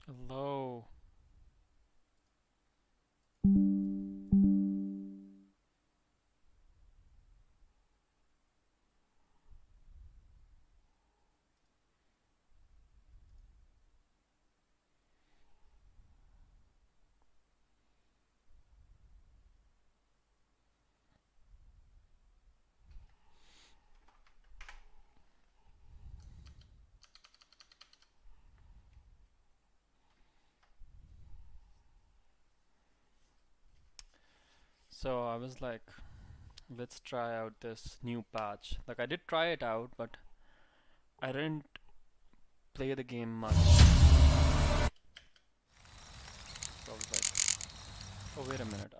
Hello. So I was like, let's try out this new patch. Like I did try it out, but I didn't play the game much. So I was like, oh wait a minute.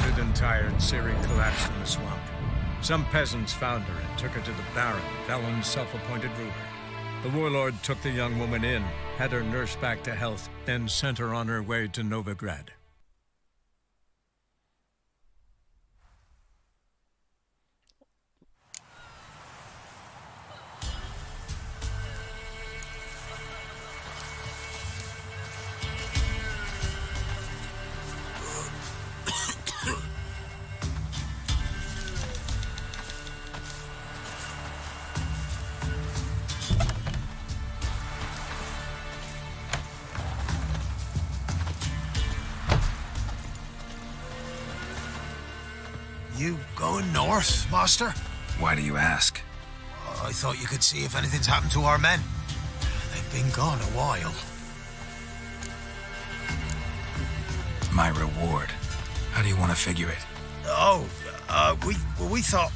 Wounded and tired, Ciri collapsed in the swamp. Some peasants found her and took her to the Baron, Velen's self-appointed ruler. The warlord took the young woman in, had her nursed back to health, then sent her on her way to Novigrad. You going north, Master? Why do you ask? I thought you could see if anything's happened to our men. They've been gone a while. My reward. How do you want to figure it? Oh, we thought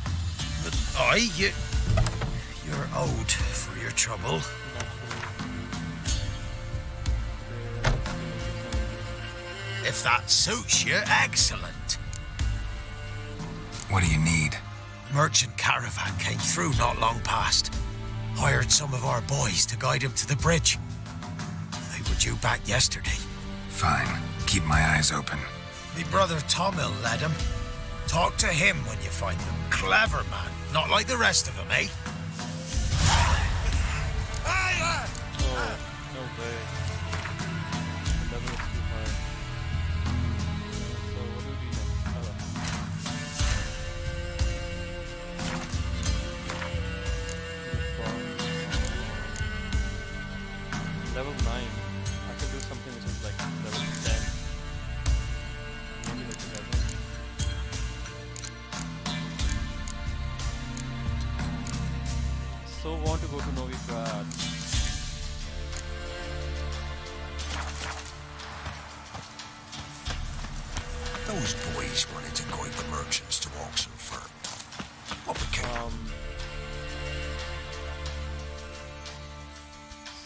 that you're owed for your trouble. If that suits you, excellent. What do you need? Merchant caravan came through not long past. Hired some of our boys to guide him to the bridge. They were due back yesterday. Fine. Keep my eyes open. Me brother Tomil led him. Talk to him when you find them. Clever man. Not like the rest of them, eh? Oh, no way. The level is too high. So what do we do next? Level 9. I could do something which is like level 10. Maybe like 11. So don't want to go to Novigrad. Those boys wanted to guide the merchants to Oxenfurt. What became?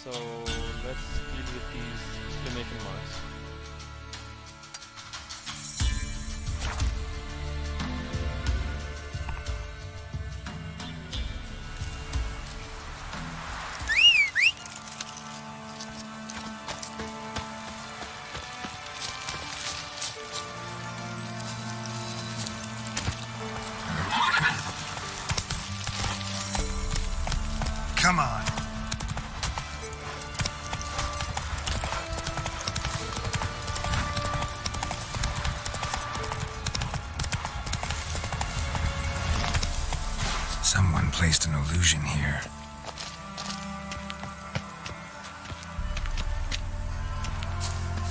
So let's deal with these Jamaican marks. Come on. Someone placed an illusion here.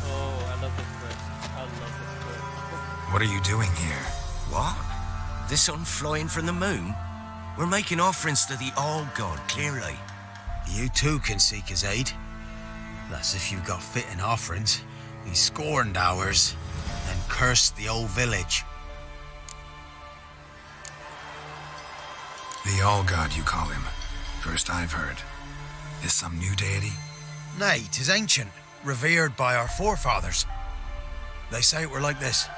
Oh, I love this quest. I love this quest. What are you doing here? What? The sun flying from the moon? We're making offerings to the All-God, clearly. You too can seek his aid. That's if you got fitting offerings. He scorned ours, and cursed the old village. The All-God, you call him. First I've heard. Is some new deity? Nay, 'tis ancient, revered by our forefathers. They say it were like this.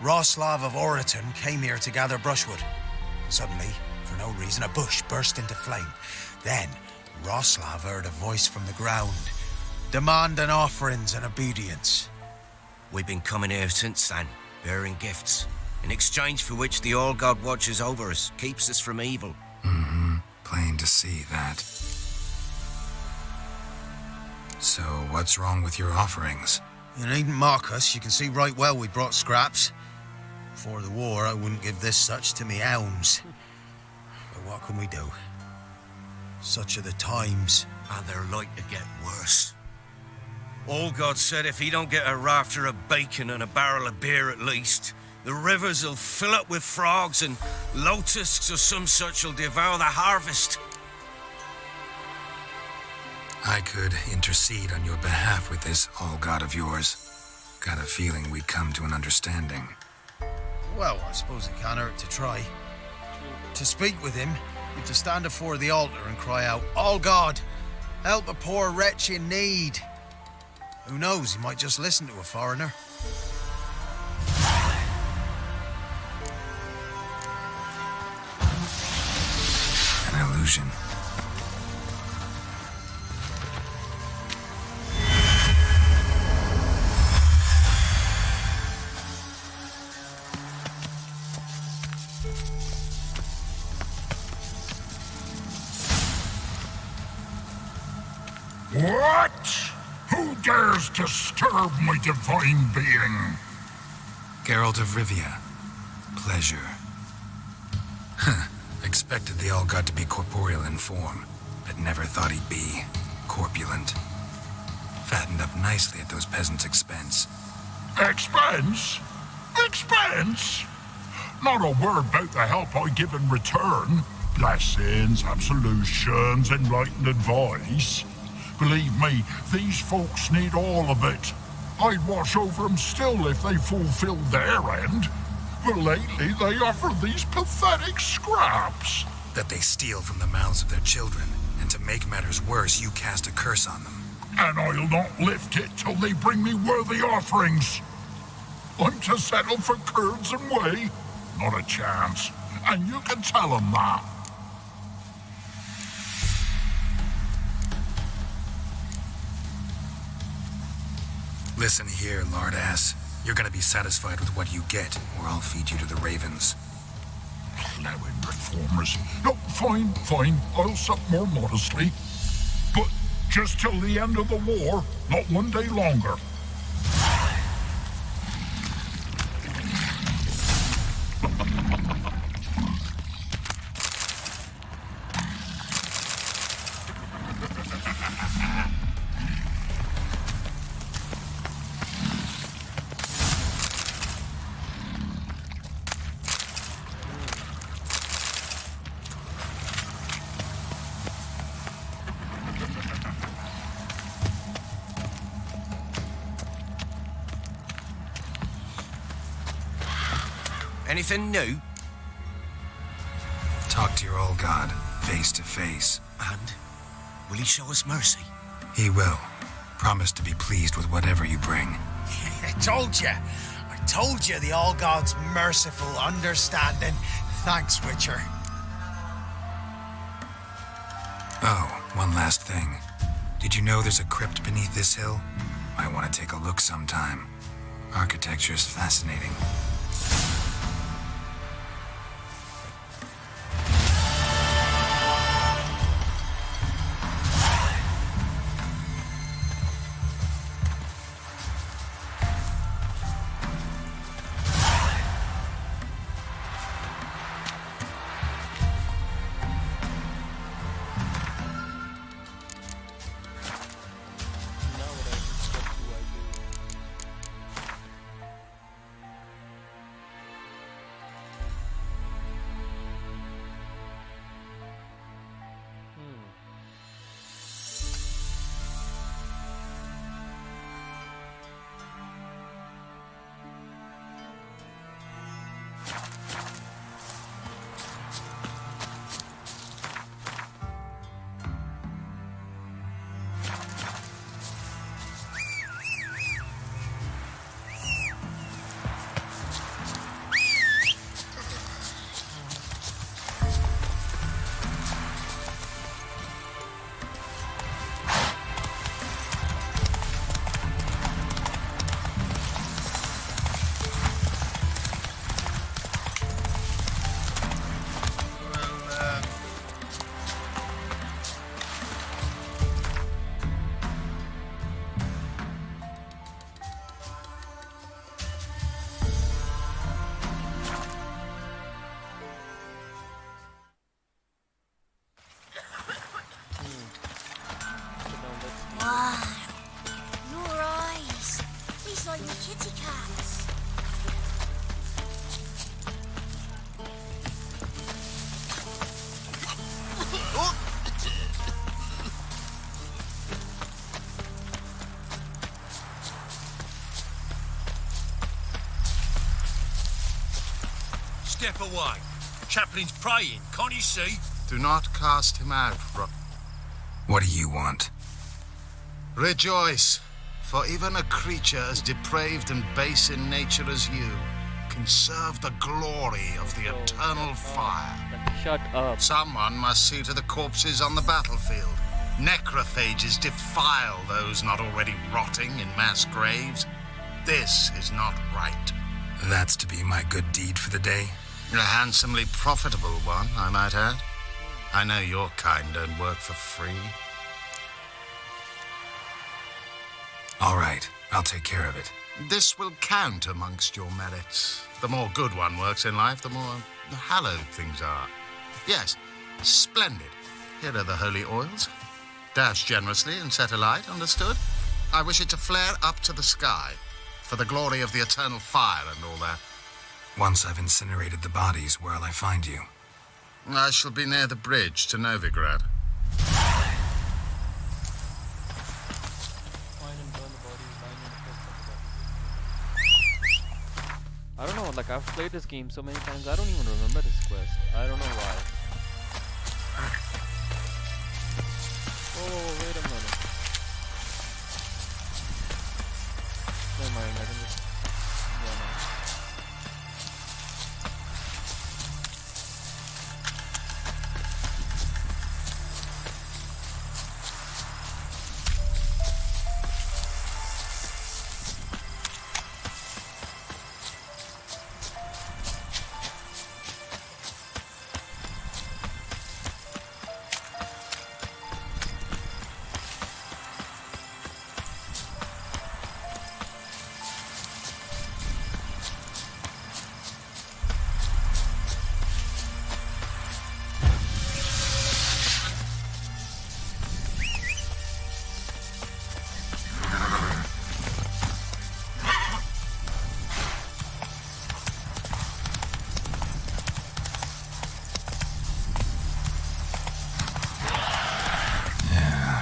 Roslav of Oriton came here to gather brushwood. Suddenly, for no reason, a bush burst into flame. Then, Roslav heard a voice from the ground, demanding offerings and obedience. We've been coming here since then, bearing gifts, in exchange for which the All-God watches over us, keeps us from evil. Plain to see that. So, what's wrong with your offerings? You needn't mock us, you can see right well we brought scraps. Before the war, I wouldn't give this such to me hounds. But what can we do? Such are the times. And they're like to get worse. All God said if he don't get a rafter of bacon and a barrel of beer at least, the rivers will fill up with frogs and locusts or some such will devour the harvest. I could intercede on your behalf with this All-God of yours. Got a feeling we'd come to an understanding. Well, I suppose it can't hurt to try. To speak with him, you've to stand before the altar and cry out, All God, help a poor wretch in need. Who knows, he might just listen to a foreigner. An illusion. What? Who dares disturb my divine being? Geralt of Rivia. Pleasure. Expected the All-God to be corporeal in form, but never thought he'd be corpulent. Fattened up nicely at those peasants' expense. Expense? Expense? Not a word about the help I give in return. Blessings, absolutions, enlightened advice. Believe me, these folks need all of it. I'd watch over them still if they fulfilled their end. But lately they offer these pathetic scraps. That they steal from the mouths of their children, and to make matters worse, you cast a curse on them. And I'll not lift it till they bring me worthy offerings. I'm to settle for curds and whey? Not a chance. And you can tell them that. Listen here, lardass. You're gonna be satisfied with what you get, or I'll feed you to the ravens. Plowing reformers. No, fine, fine. I'll sup more modestly. But just till the end of the war, not one day longer. Anything new? Talk to your old god, face to face. And will he show us mercy? He will. Promise to be pleased with whatever you bring. I told you. I told you the All God's merciful, understanding. Thanks, Witcher. Oh, one last thing. Did you know there's a crypt beneath this hill? Might want to take a look sometime. Architecture's fascinating. Now what do I do? Wow, your eyes. These like my kitty cats. Step away. Chaplain's praying, can't you see? Do not cast him out, What do you want? Rejoice, for even a creature as depraved and base in nature as you can serve the glory of the eternal fire. Like, shut up. Someone must see to the corpses on the battlefield. Necrophages defile those not already rotting in mass graves. This is not right. That's to be my good deed for the day? A handsomely profitable one, I might add. I know your kind don't work for free. All right, I'll take care of it. This will count amongst your merits. The more good one works in life, the more hallowed things are. Yes, splendid. Here are the holy oils. Dash generously and set alight, understood? I wish it to flare up to the sky, for the glory of the eternal fire and all that. Once I've incinerated the bodies, where'll I find you? I shall be near the bridge to Novigrad. Find and burn the bodies, lying in the pits of the bodies. I don't know, like I've played this game so many times, I don't even remember this quest. I don't know why. Oh, wait a minute. Never mind, I can just... Yeah, no.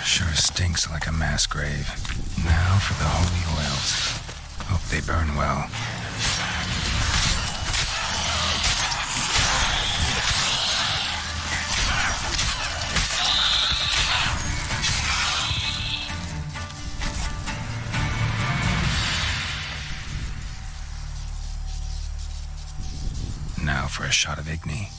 Sure stinks like a mass grave. Now for the holy oils. Hope they burn well. a shot of Igni.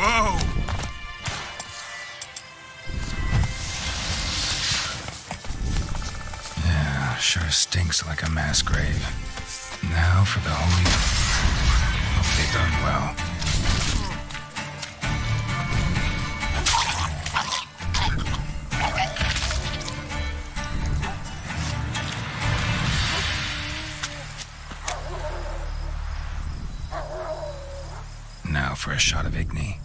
Whoa! Yeah, sure stinks like a mass grave. Now for the holy... Hope they burn well. Now for a shot of Igni.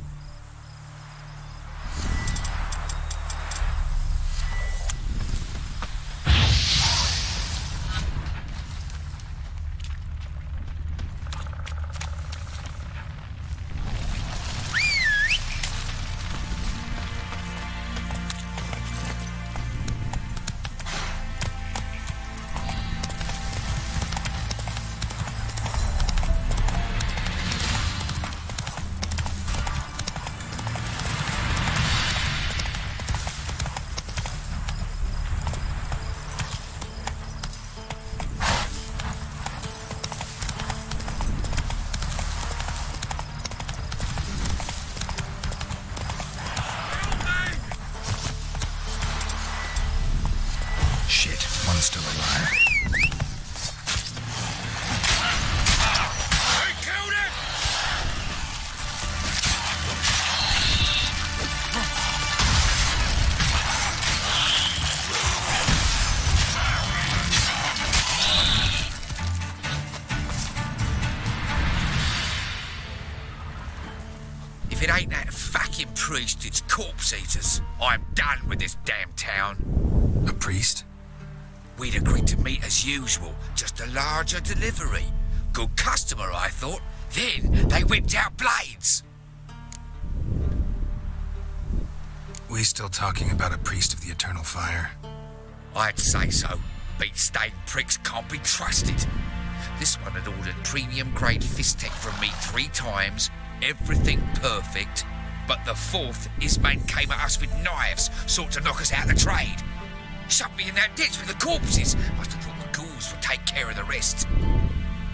Shit, one's still alive. If it ain't that fucking priest, it's corpse eaters. I'm done with this damn town. A priest? We'd agreed to meet as usual, just a larger delivery. Good customer, I thought. Then they whipped out blades. We still talking about a priest of the Eternal Fire? I'd say so. Beat-stained pricks can't be trusted. This one had ordered premium-grade fisstech from me 3 times, everything perfect, but the 4th, his man came at us with knives, sought to knock us out of trade. Shoved me in that ditch with the corpses. Must have thought the ghouls would take care of the rest.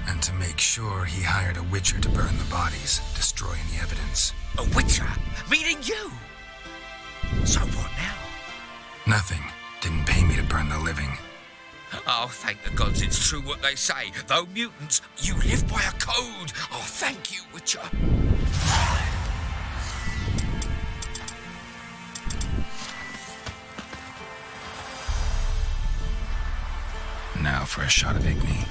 And to make sure, he hired a witcher to burn the bodies, destroy any evidence. A witcher? Meaning you? So what now? Nothing. Didn't pay me to burn the living. Oh, thank the gods it's true what they say. Though mutants, you live by a code. Oh, thank you, Witcher. Now for a shot of Igni.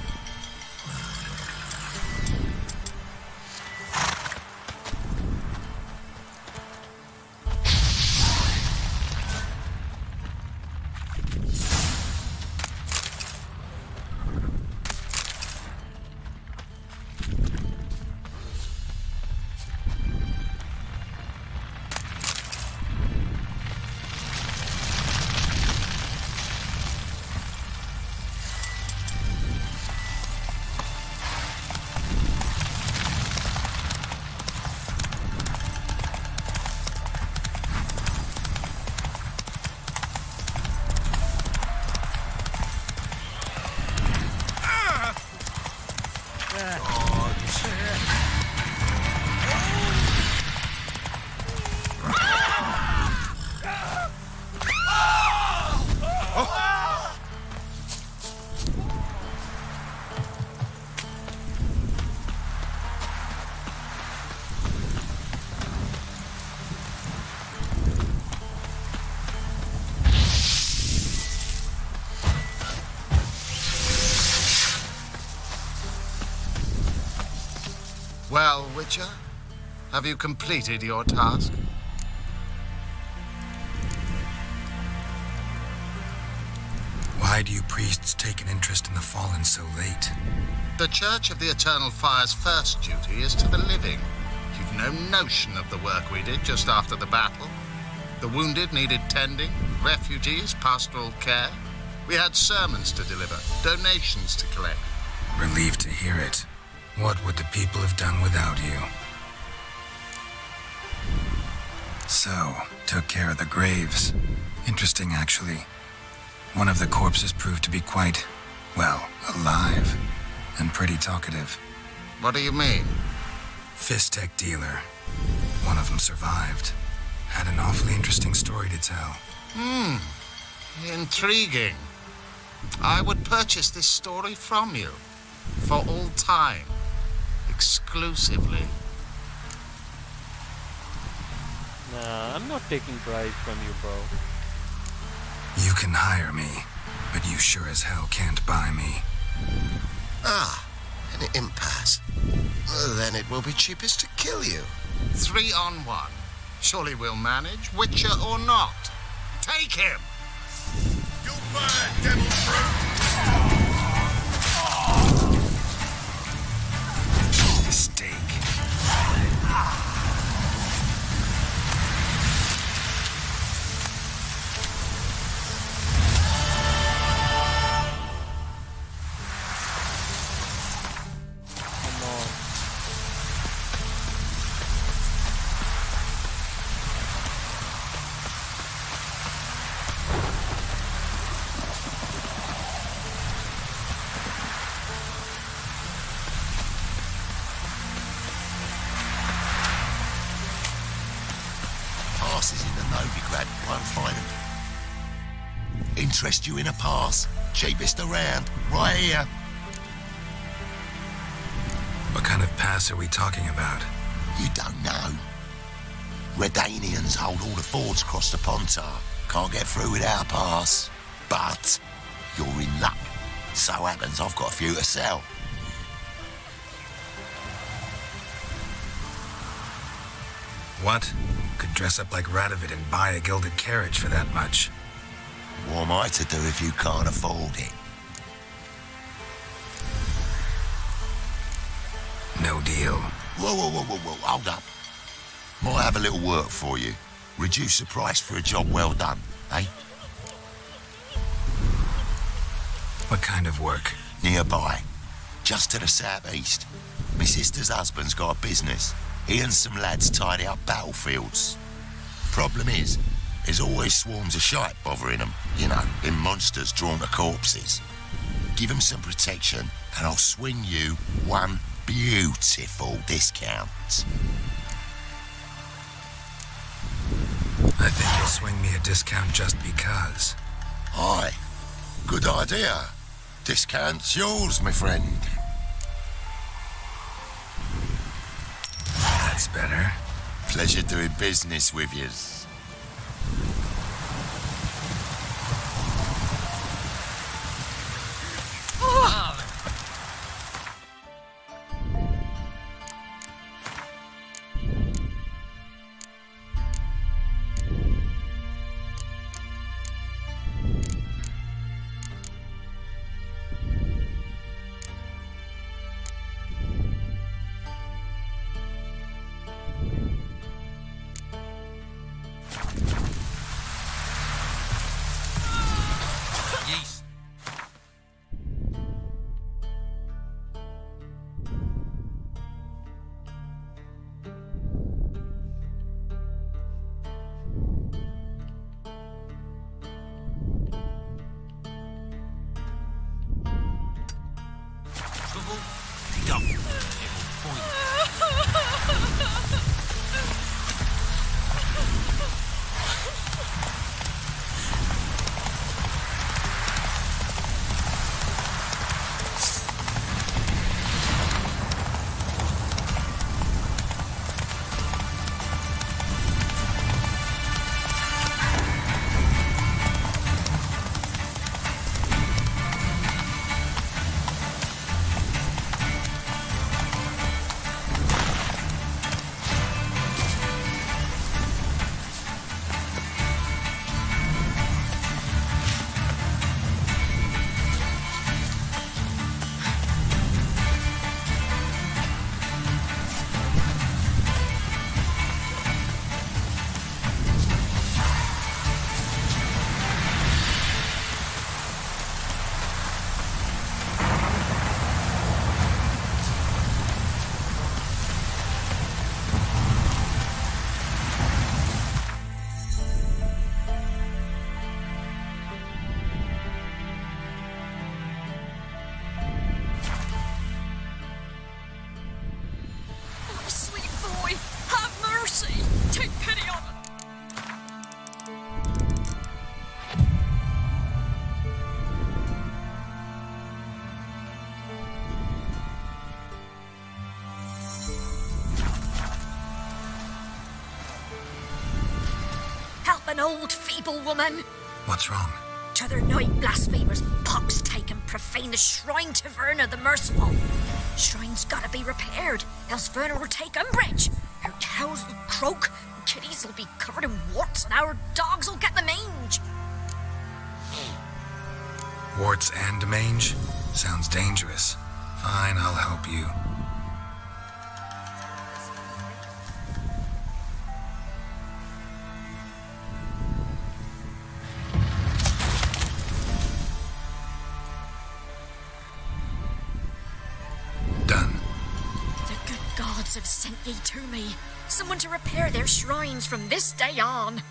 Witcher? Have you completed your task? Why do you priests take an interest in the fallen so late? The Church of the Eternal Fire's first duty is to the living. You've no notion of the work we did just after the battle. The wounded needed tending, refugees, pastoral care. We had sermons to deliver, donations to collect. Relieved to hear it. What would the people have done without you? So, took care of the graves. Interesting, actually. One of the corpses proved to be quite, well, alive. And pretty talkative. What do you mean? Fistech dealer. One of them survived. Had an awfully interesting story to tell. Intriguing. I would purchase this story from you. For all time. Exclusively. Nah, I'm not taking bribes from you, bro. You can hire me, but you sure as hell can't buy me. Ah, an impasse. Then it will be cheapest to kill you. 3 on 1. Surely we'll manage, Witcher or not. Take him! You bad devil fruit! Mistake. Come on. Passes in the Novigrad, won't find them. Interest you in a pass? Cheapest around, right here. What kind of pass are we talking about? You don't know. Redanians hold all the fords across the Pontar. Can't get through without a pass. But you're in luck. So happens I've got a few to sell. What? Could dress up like Radovid and buy a gilded carriage for that much. What am I to do if you can't afford it? No deal. Whoa, hold up. Might have a little work for you. Reduce the price for a job well done, eh? What kind of work? Nearby. Just to the southeast. My sister's husband's got a business. He and some lads tidy up battlefields. Problem is, there's always swarms of shite bothering them. You know, them monsters drawn to corpses. Give them some protection and I'll swing you one beautiful discount. I think you'll swing me a discount just because. Aye, good idea. Discount's yours, my friend. That's better. Pleasure doing business with you. an old feeble woman. What's wrong? T'other night blasphemers pox take and profane the shrine to Verna the Merciful. Shrine's gotta be repaired, else Verna will take umbrage. Our cows will croak, and kitties will be covered in warts, and our dogs will get the mange. Warts and mange? Sounds dangerous. Fine, I'll help you. Done. The good gods have sent ye to me. Someone to repair their shrines from this day on.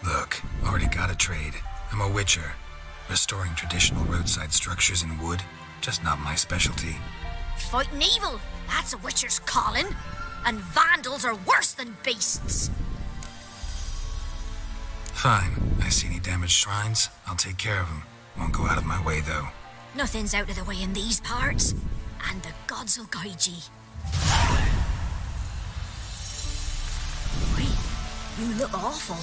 Look, already got a trade. I'm a witcher. Restoring traditional roadside structures in wood, just not my specialty. Fighting evil, that's a witcher's calling. And vandals are worse than beasts. Fine. I see any damaged shrines, I'll take care of them. Won't go out of my way, though. Nothing's out of the way in these parts, and the gods will guide ye. Wait, you look awful.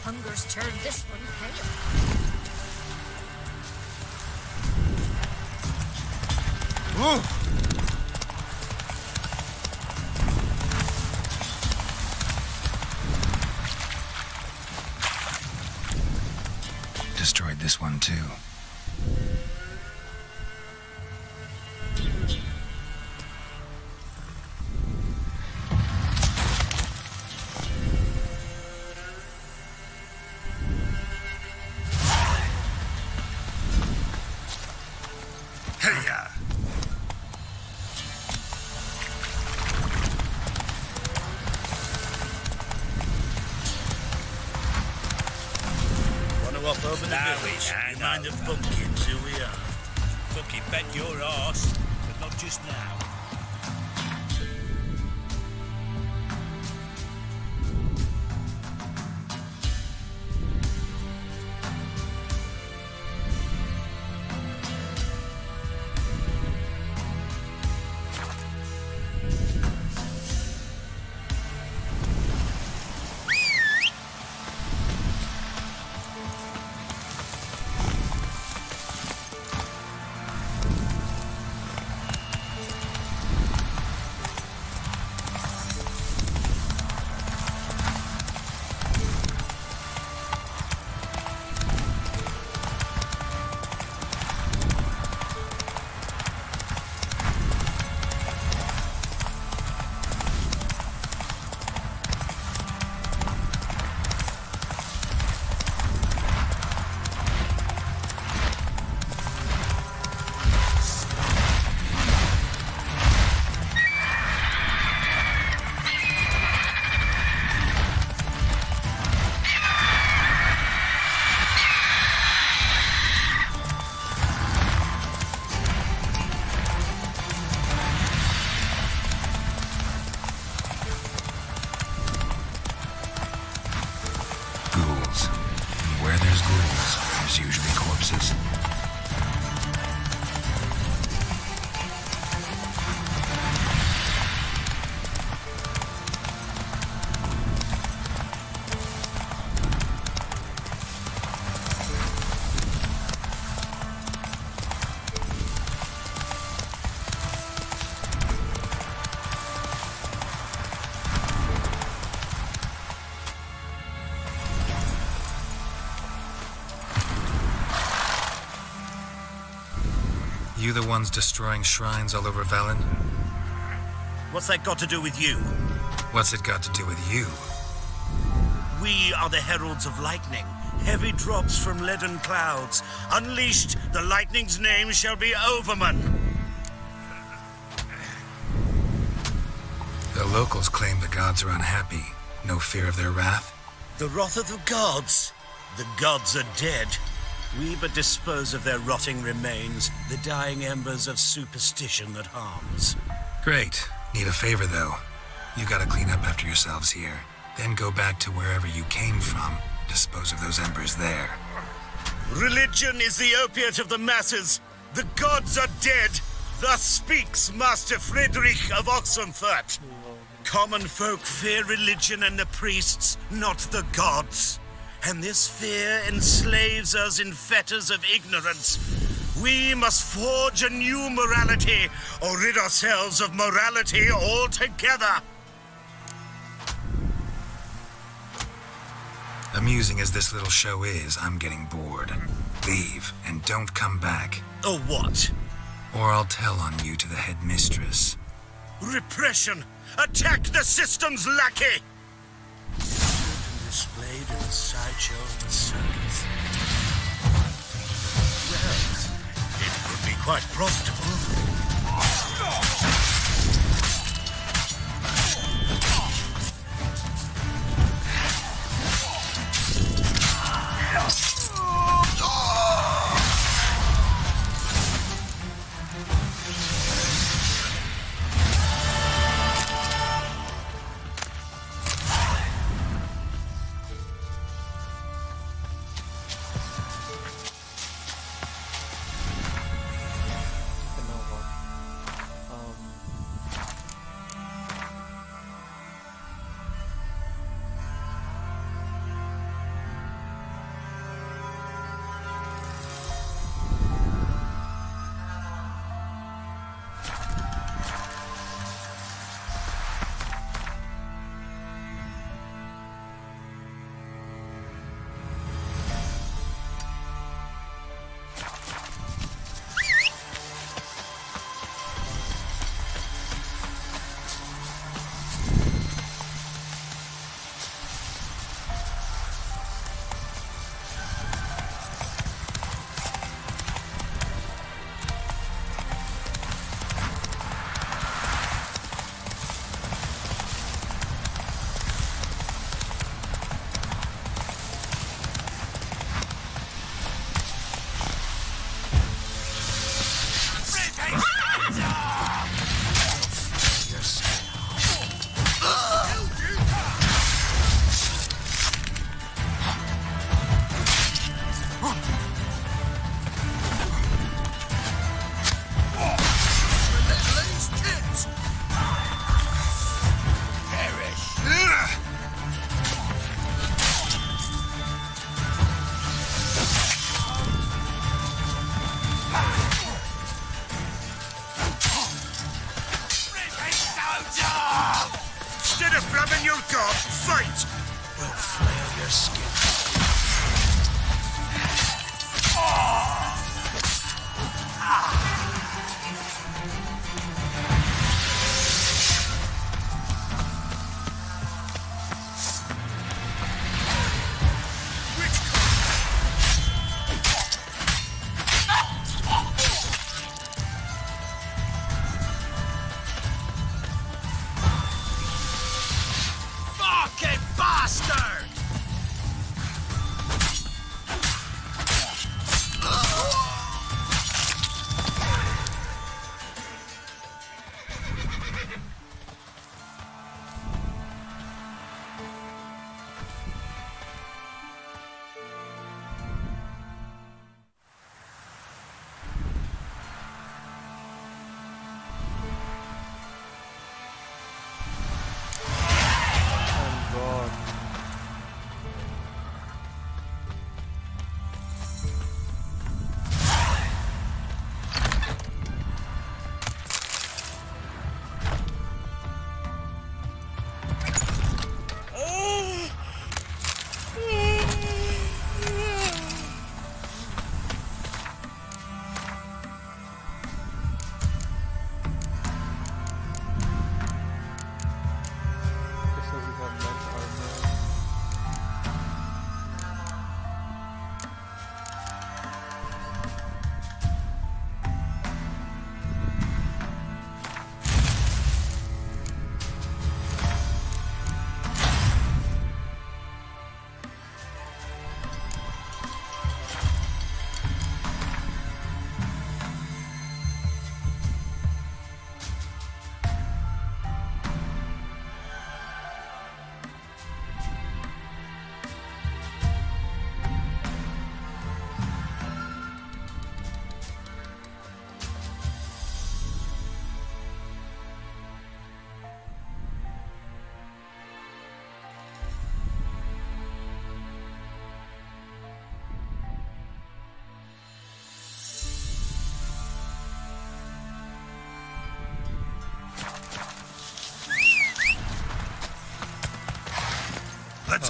Hunger's turned this one pale. Destroyed this one, too. Hey-ya! Want to hop over the village? You mind the pumpkins, who we are? Fucking bet your arse, but not just now. Ghouls. And where there's ghouls, there's usually corpses. You the ones destroying shrines all over Velen? What's that got to do with you? What's it got to do with you? We are the heralds of lightning. Heavy drops from leaden clouds. Unleashed, the lightning's name shall be Overman. The locals claim the gods are unhappy. No fear of their wrath? The wrath of the gods. The gods are dead. We but dispose of their rotting remains, the dying embers of superstition that harms. Great. Need a favor, though. You gotta clean up after yourselves here. Then go back to wherever you came from. Dispose of those embers there. Religion is the opiate of the masses. The gods are dead. Thus speaks Master Friedrich of Oxenfurt. Common folk fear religion and the priests, not the gods. And this fear enslaves us in fetters of ignorance. We must forge a new morality, or rid ourselves of morality altogether. Amusing as this little show is, I'm getting bored. Leave, and don't come back. Oh, what? Or I'll tell on you to the headmistress. Repression! Attack the system's lackey! Displayed in a sideshow of a circus. Well, it could be quite profitable. Okay,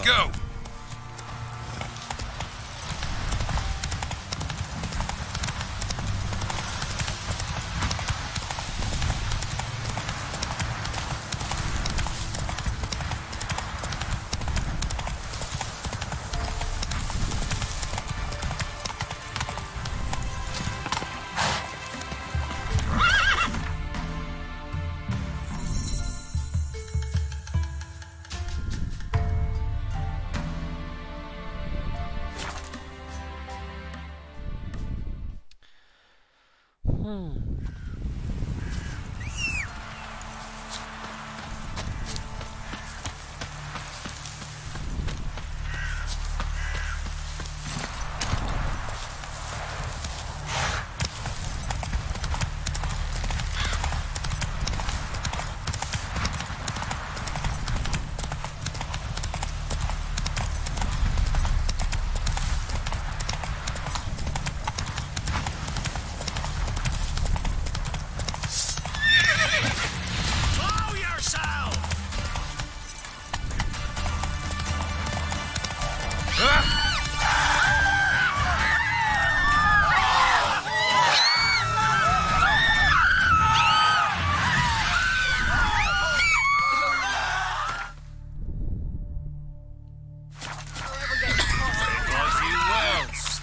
go!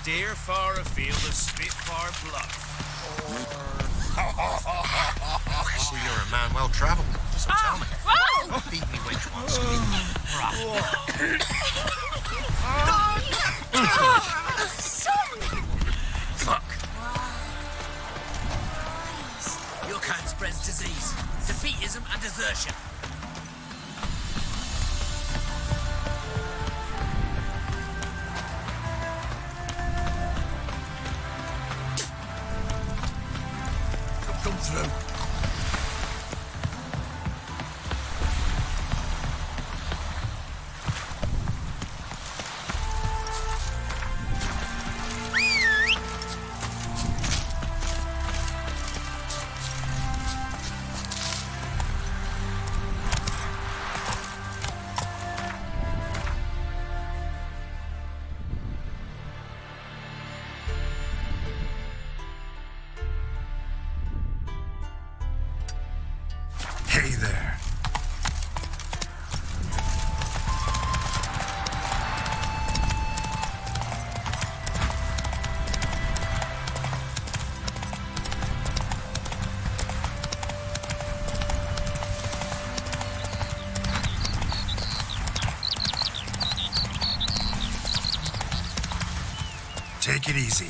Steer far afield of Spitfire Bluff. So you're a man well travelled. So tell me. Whoa! Beat me wench once. Fuck. Your kind spreads disease, defeatism and desertion. Come through. Hey there. Take it easy.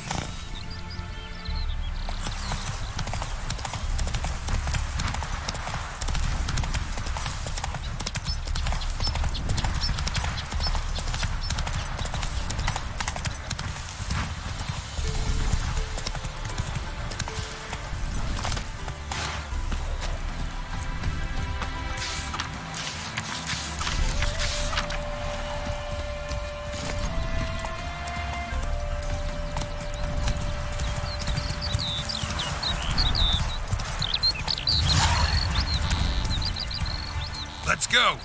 Let's go.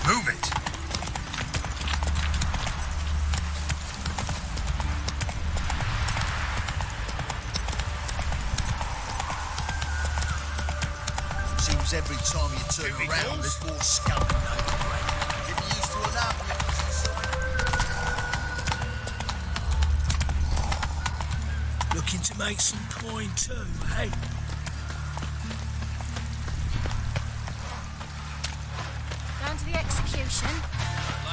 Move it. Seems every time you turn around, there's more scum and no brain. Get used to enough. Looking to make some coin too, hey? Down to the execution.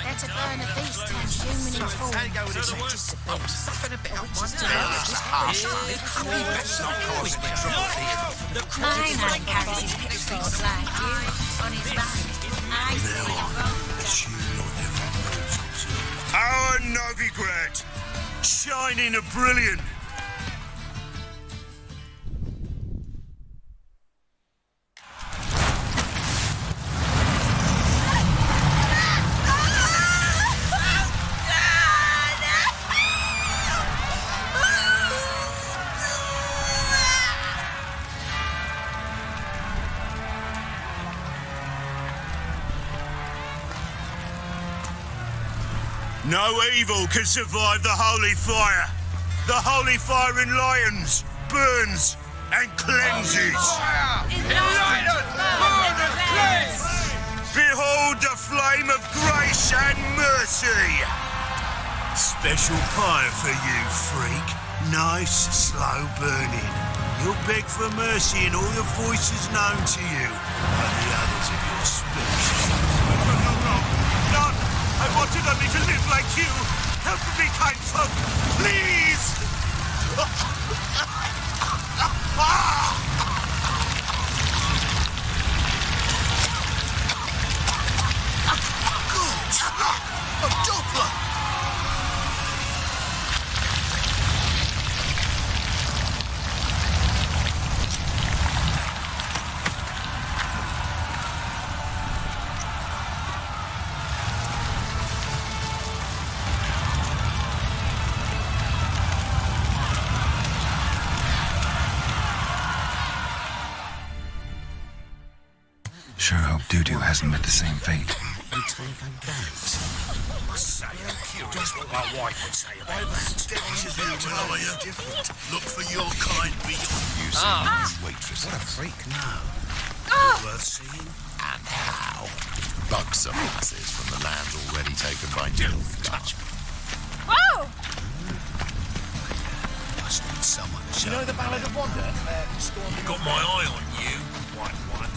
Better burn burn a beast turns human in form. How you go with this? Just a I'm beast. suffering a bit on my It's nerves. harsh. Let's not cause me trouble here. My man carries his pitchfork like you on his back. I see. Our Novigrad, shining a brilliant. No evil can survive the holy fire. The holy fire enlightens, burns, and cleanses. Behold the flame of grace and mercy. Special fire for you, freak. Nice, slow burning. You'll beg for mercy in all the voices known to you by the others of your species. No! I wanted only to live like you. Help me, kind folk, please! A Doppler! Sure hope Dudu hasn't met the same fate. Just what my wife would say about that. Different. Look for your kind beyond. You see these waitresses. What a freak. No. Worth seeing. And how? Buxom lasses from the lands already taken by Nilfgaard. Touch me. Whoa! Must need someone to show. You know the Ballad of Wonder? Got my eye on you, white one.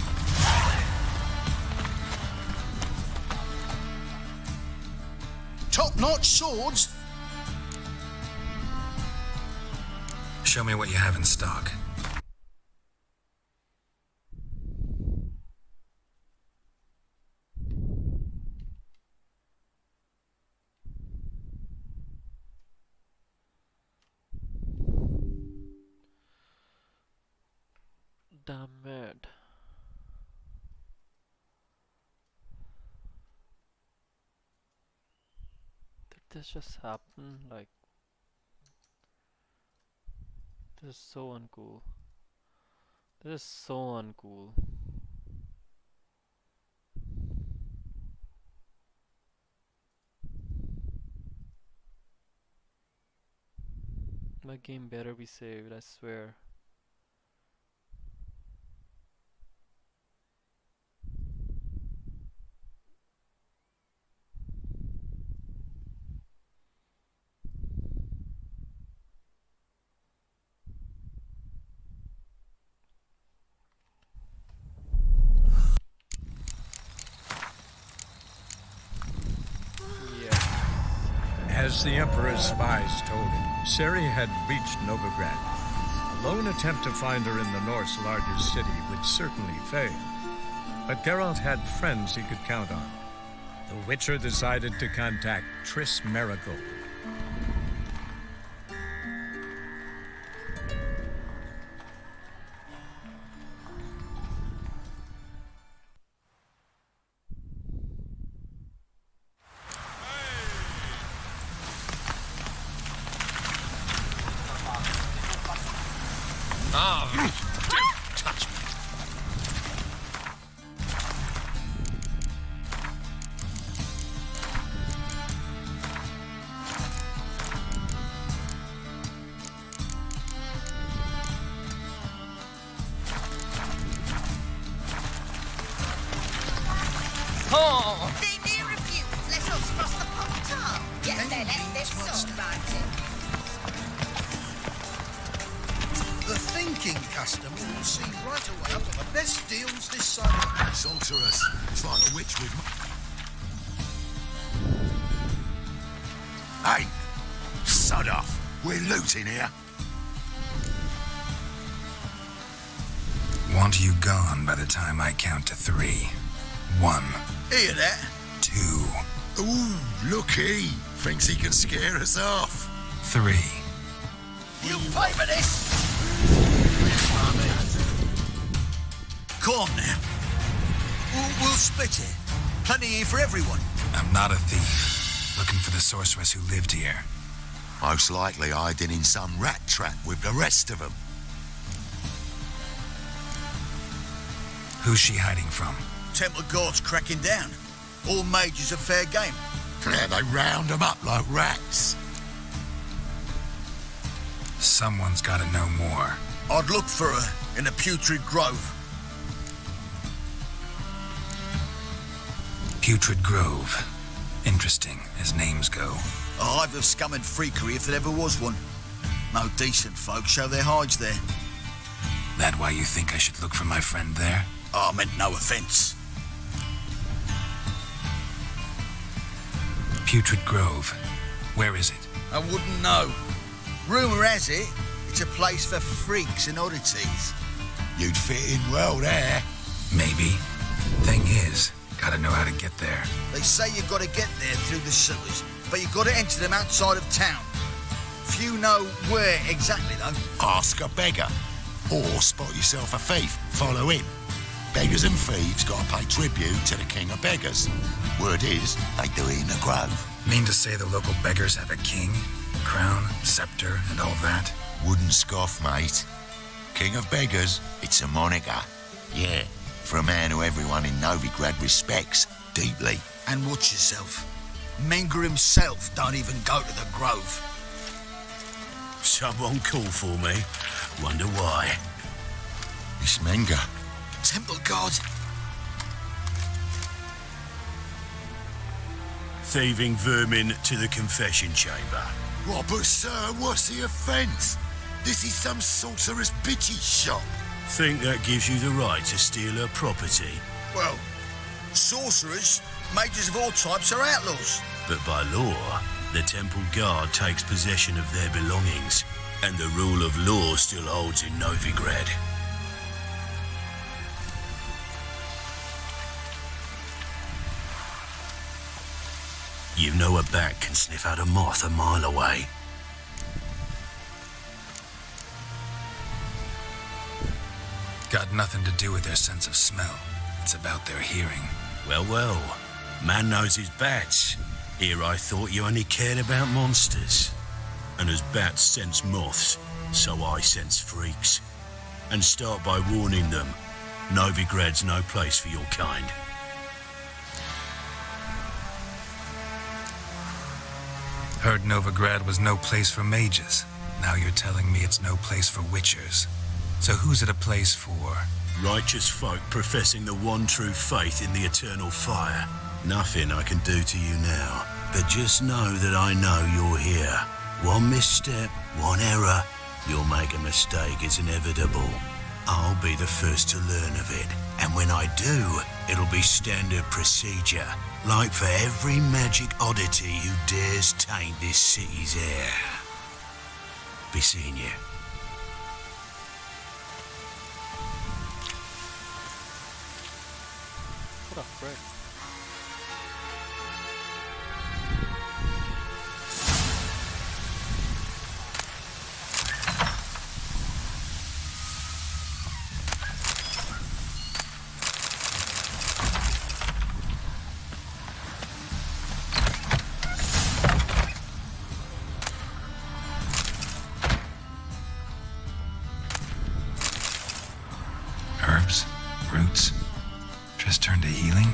Top-notch swords. Show me what you have in stock. Damn it. Did this just happen? Like, this is so uncool. This is so uncool. My game better be saved, I swear. As the Emperor's spies told him, Ciri had reached Novigrad. A lone attempt to find her in the North's largest city would certainly fail. But Geralt had friends he could count on. The Witcher decided to contact Triss Merigold. Touch me. They near refuse. Let us cross the portal. Yes, then let this sort about it. The thinking customer will see right away up on the best deals this summer. Sorceress. It's like a witch with... Hey, sod off. We're looting here. Want you gone by the time I count to 3. 1, Hear that? 2, Ooh, look he. Thinks he can scare us off. 3. You pay for this? Come on now. We'll split it. Plenty here for everyone. I'm not a thief. Looking for the sorceress who lived here. Most likely hiding in some rat trap with the rest of them. Who's she hiding from? Temple Guard's cracking down. All mages are fair game. Yeah, they round them up like rats. Someone's gotta know more. I'd look for her in the Putrid Grove. Putrid Grove. Interesting, as names go. A hive of scum and freakery if there ever was one. No decent folk show their hides there. That why you think I should look for my friend there? I meant no offence. Putrid Grove. Where is it? I wouldn't know. Rumour has it, it's a place for freaks and oddities. You'd fit in well there. Maybe. Thing is, gotta know how to get there. They say you've got to get there through the sewers, but you've got to enter them outside of town. Few know where exactly, though. Ask a beggar. Or spot yourself a thief. Follow him. Beggars and thieves gotta pay tribute to the king of beggars. Word is, they do it in the grove. Mean to say the local beggars have a king, crown, scepter, and all that? Wouldn't scoff, mate. King of beggars, it's a moniker. Yeah, for a man who everyone in Novigrad respects deeply. And watch yourself. Menger himself don't even go to the grove. Someone call for me. Wonder why. It's Menger. Temple Guard. Thieving vermin to the confession chamber. What, but sir, what's the offence? This is some sorcerer's bitchy shop. Think that gives you the right to steal her property? Well, sorcerers, mages of all types are outlaws. But by law, the Temple Guard takes possession of their belongings, and the rule of law still holds in Novigrad. You know a bat can sniff out a moth a mile away. Got nothing to do with their sense of smell. It's about their hearing. Well, well. Man knows his bats. Here I thought you only cared about monsters. And as bats sense moths, so I sense freaks. And start by warning them, Novigrad's no place for your kind. Heard Novigrad was no place for mages. Now you're telling me it's no place for witchers. So who's it a place for? Righteous folk professing the one true faith in the eternal fire. Nothing I can do to you now, but just know that I know you're here. One misstep, one error, you'll make a mistake, it's inevitable. I'll be the first to learn of it, and when I do, it'll be standard procedure, like for every magic oddity who dares taint this city's air. Be seeing you. What a frick. Herbs? Roots? Just turned to healing?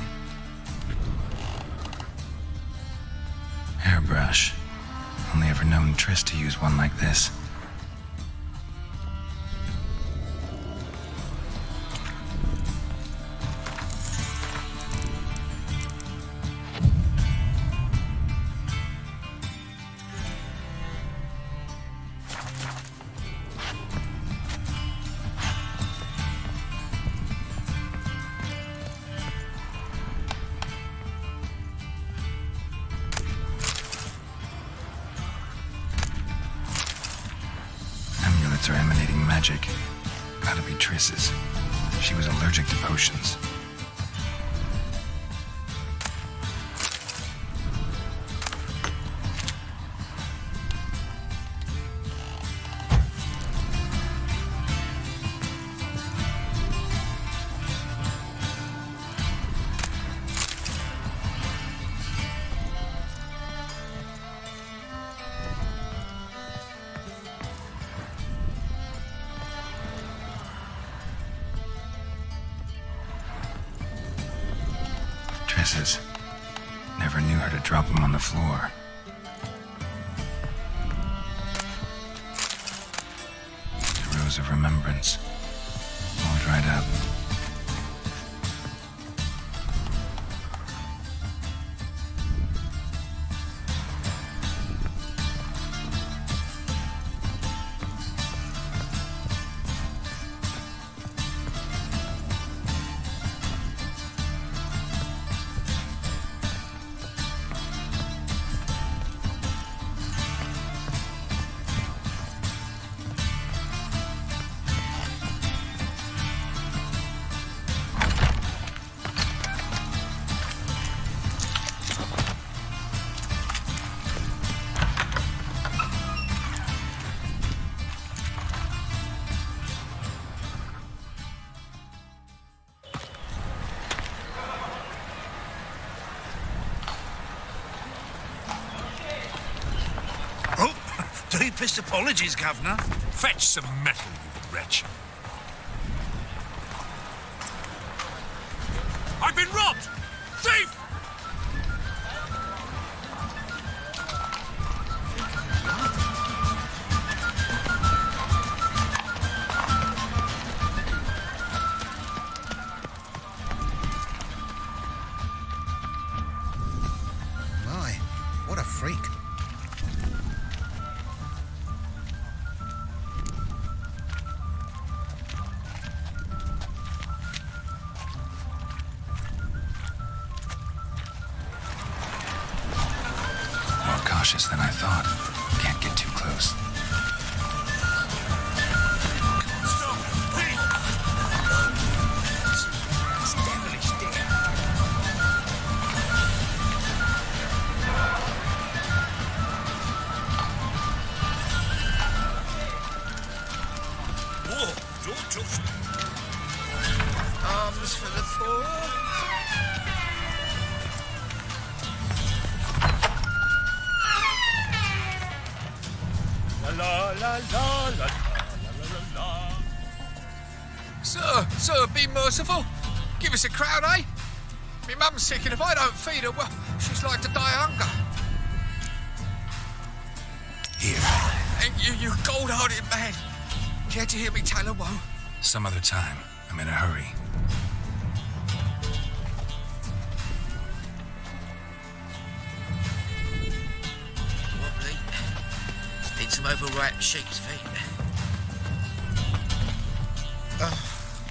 Hairbrush. Only ever known Triss to use one like this. magic. Gotta be Triss's. She was allergic to potions. Triss's. Never knew her to drop them on the floor. The rose of remembrance. All dried up. Deepest apologies, Governor. Fetch some metal, you wretch. I've been robbed! Thief! My, what a freak. Cautious than I thought. Can't get too close. It's devilish dear. Whoa, don't touch me. Arms for the poor. La la la la la la. Sir, be merciful. Give us a crown, eh? My mum's sick, and if I don't feed her, well, she's like to die of hunger. Here. Thank you, you gold-hearted man. Care to hear me tell her woe? Some other time. I'm in a hurry. Wobbly. Need some overripe sheep's feet.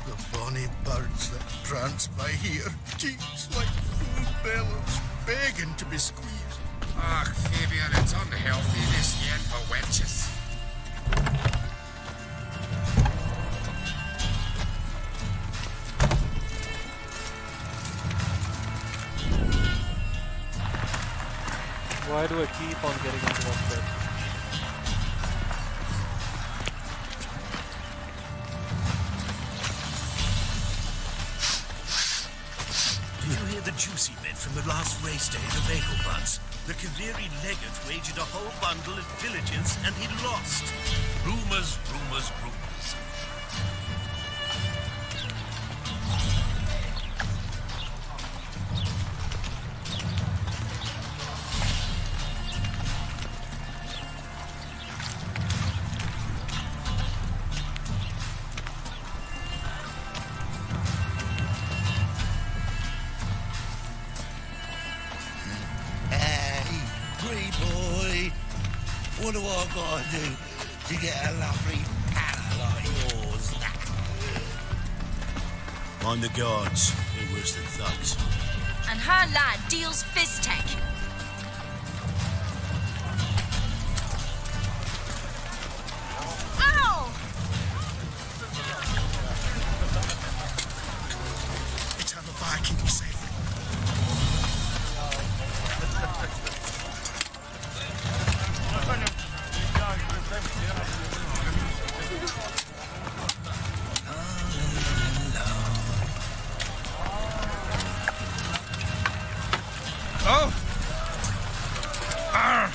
The bonny birds that prance by here, cheeks like food bellows, begging to be squeezed. Ah, Fabian, it's unhealthy this yet for wenches. Why do I keep on getting into one bed? Did you hear the juicy bit from the last race day of the Vegelbuds? The Kaviri legate wagered a whole bundle at villages and he lost. Rumours, rumours, rumours. What do I gotta do to get a lovely pal like yours? Mind the guards. They're worse than thugs. And her lad deals fist tech. Ow! cracking yourself. Oh! Arr!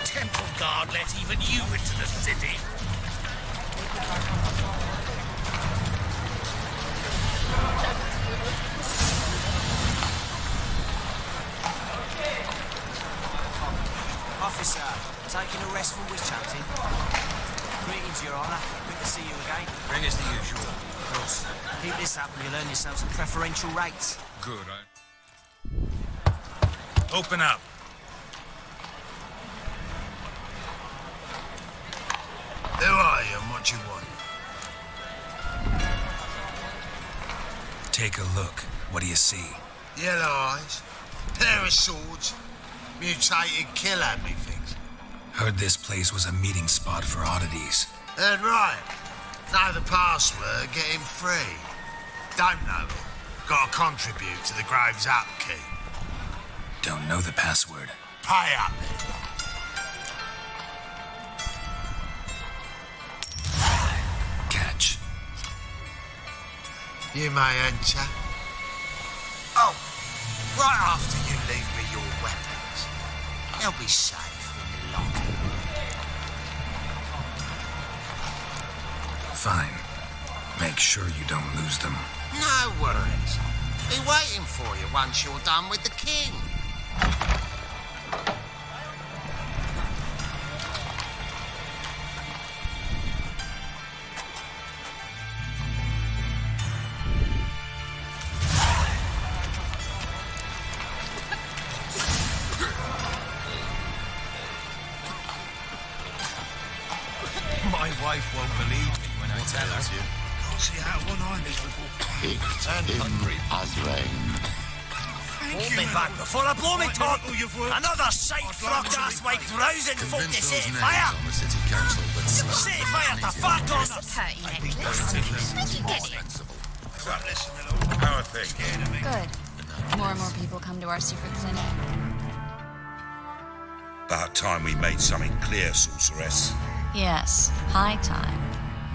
Temple Guard let even you into the city. Officer, taking a rest from witch hunting. Greetings, Your Honour. Good to see you again. Bring us the usual. Of course. Keep this up and you'll earn yourself some preferential rates. Good, Open up. Who are you and what you want? Take a look. What do you see? Yellow eyes, pair of swords, mutated killer, methinks. Heard this place was a meeting spot for oddities. Heard right. Know the password, get him free. Don't know it. Gotta contribute to the Graves upkeep. Don't know the password. Pay up. Catch. You may enter. Oh, right after you leave me your weapons. They'll be safe in the locker. Fine. Make sure you don't lose them. No worries. Be waiting for you once you're done with the king. My wife won't believe me when I tell her. Can't see out one eye, miserable. Hold me back before I blow me top. Another sight-frocked asswipe rousing folk to set fire. Set fire to far corners. Pretty necklace. I can get it. How are things? Good. More and more people come to our secret clinic. About time we made something clear, sorceress. Yes, high time.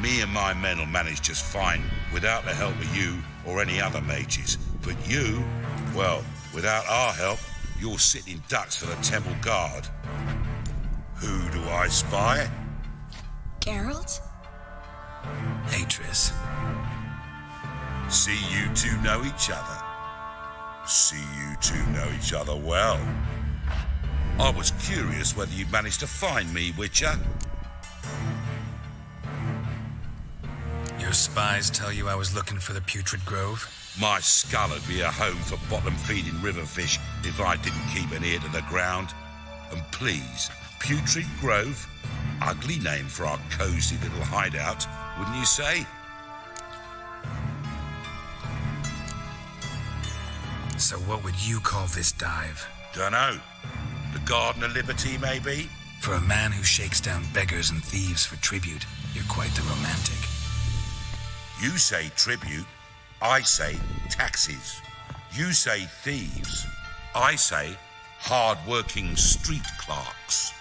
Me and my men will manage just fine without the help of you or any other mages. But you, well, without our help, you're sitting ducks for the Temple Guard. Who do I spy? Geralt? Atris. See you two know each other. See you two know each other well. I was curious whether you'd managed to find me, Witcher. Your spies tell you I was looking for the Putrid Grove? My skull would be a home for bottom-feeding river fish if I didn't keep an ear to the ground. And please, Putrid Grove? Ugly name for our cosy little hideout, wouldn't you say? So what would you call this dive? Dunno. The Garden of Liberty, maybe? For a man who shakes down beggars and thieves for tribute, you're quite the romantic. You say tribute, I say taxes. You say thieves, I say hard-working street clerks.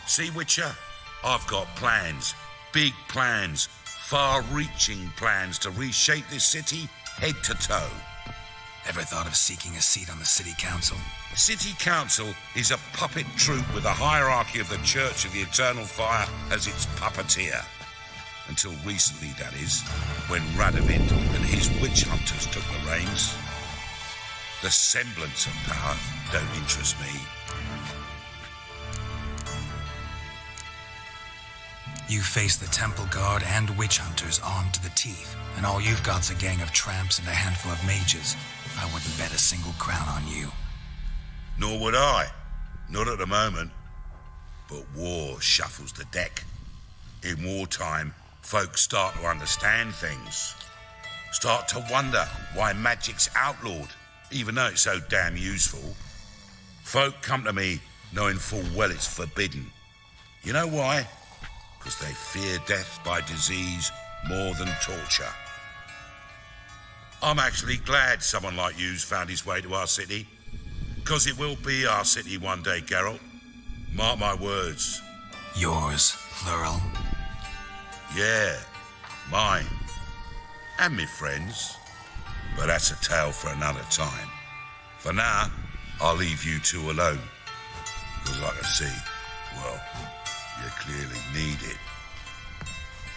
See, Witcher, I've got plans, big plans, far-reaching plans to reshape this city head to toe. Ever thought of seeking a seat on the city council? City council is a puppet troupe with the hierarchy of the Church of the Eternal Fire as its puppeteer. Until recently, that is, when Radovid and his witch hunters took the reins. The semblance of power don't interest me. You face the Temple Guard and witch hunters armed to the teeth, and all you've got's a gang of tramps and a handful of mages. I wouldn't bet a single crown on you. Nor would I. Not at the moment. But war shuffles the deck. In wartime, folks start to understand things. Start to wonder why magic's outlawed, even though it's so damn useful. Folk come to me knowing full well it's forbidden. You know why? Because they fear death by disease more than torture. I'm actually glad someone like you's found his way to our city. Because it will be our city one day, Geralt. Mark my words. Yours, plural. Yeah, mine. And me friends. But that's a tale for another time. For now, I'll leave you two alone. Because like I see, well, you clearly need it.